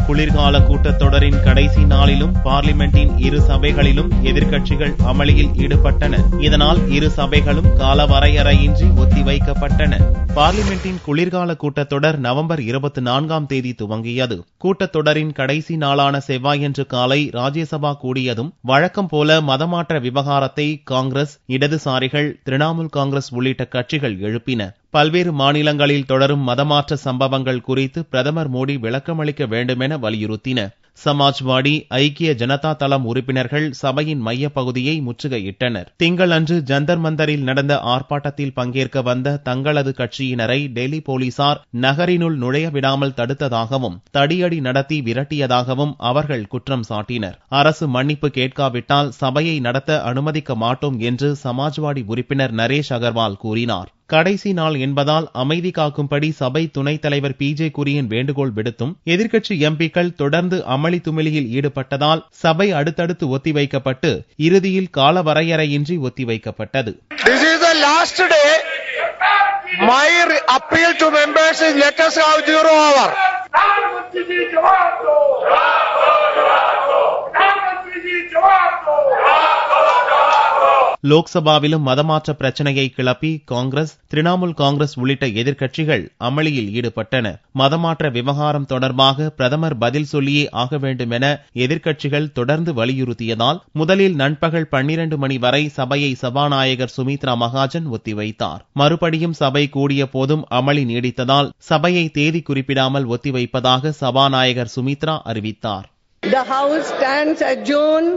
குளிர்கால கூட்டத்தொடரின் கடைசி நாளிலும் பார்லிமெண்டின் இரு சபைகளிலும் எதிர்க்கட்சிகள் அமளியில் ஈடுபட்டன. இதனால் இரு சபைகளும் காலவரையறையின்றி ஒத்திவைக்கப்பட்டன. பார்லிமெண்டின் குளிர்கால கூட்டத்தொடர் நவம்பர் 24ஆம் தேதி துவங்கியது. கூட்டத்தொடரின் கடைசி நாளான செவ்வாயன்று காலை ராஜ்யசபா கூடியதும் வழக்கம் போல மதமாற்ற விவகாரத்தை காங்கிரஸ், இடதுசாரிகள், திரிணாமுல் காங்கிரஸ் உள்ளிட்ட கட்சிகள் எழுப்பின. பல்வேறு மாநிலங்களில் தொடரும் மதமாற்ற சம்பவங்கள் குறித்து பிரதமர் மோடி விளக்கமளிக்க வேண்டுமென வலியுறுத்தின. சமாஜ்வாடி, ஐக்கிய ஜனதா தளம் உறுப்பினர்கள் சபையின் மையப்பகுதியை முற்றுகையிட்டனர். திங்களன்று ஜந்தர் மந்தரில் நடந்த ஆர்ப்பாட்டத்தில் பங்கேற்க வந்த தங்களது கட்சியினரை டெல்லி போலீசார் நகரினுள் நுழைய விடாமல் தடுத்ததாகவும் தடியடி நடத்தி விரட்டியதாகவும் அவர்கள் குற்றம் சாட்டினர். அரசு மன்னிப்பு கேட்காவிட்டால் சபையை நடத்த அனுமதிக்க மாட்டோம் என்று சமாஜ்வாடி உறுப்பினர் நரேஷ் அகர்வால் கூறினார். கடைசி நாள் என்பதால் அமைதி காக்கும்படி சபை துணைத் தலைவர் PJ குரியன் வேண்டுகோள் விடுத்தும் எதிர்க்கட்சி எம்பிக்கள் தொடர்ந்து அமளி துமிளியில் ஈடுபட்டதால் சபை அடுத்தடுத்து ஒத்திவைக்கப்பட்டு இறுதியில் காலவரையறையின்றி ஒத்திவைக்கப்பட்டது. This is the last day. My appeal to members is let us have 0 hour. லோக்சபாவிலும் மதமாற்ற பிரச்சனையை கிளப்பி காங்கிரஸ், திரிணாமுல் காங்கிரஸ் உள்ளிட்ட எதிர்க்கட்சிகள் அமளியில் ஈடுபட்டன. மதமாற்ற விவகாரம் தொடர்பாக பிரதமர் பதில் சொல்லியே ஆக வேண்டும் என எதிர்க்கட்சிகள் தொடர்ந்து வலியுறுத்தியதால் முதலில் நண்பகல் 12 மணி வரை சபையை சபாநாயகர் சுமித்ரா மகாஜன் ஒத்திவைத்தார். மறுபடியும் சபை கூடிய போதும் அமளி நீடித்ததால் சபையை தேதி குறிப்பிடாமல் ஒத்திவைப்பதாக சபாநாயகர் சுமித்ரா அறிவித்தார். The House stands adjourned.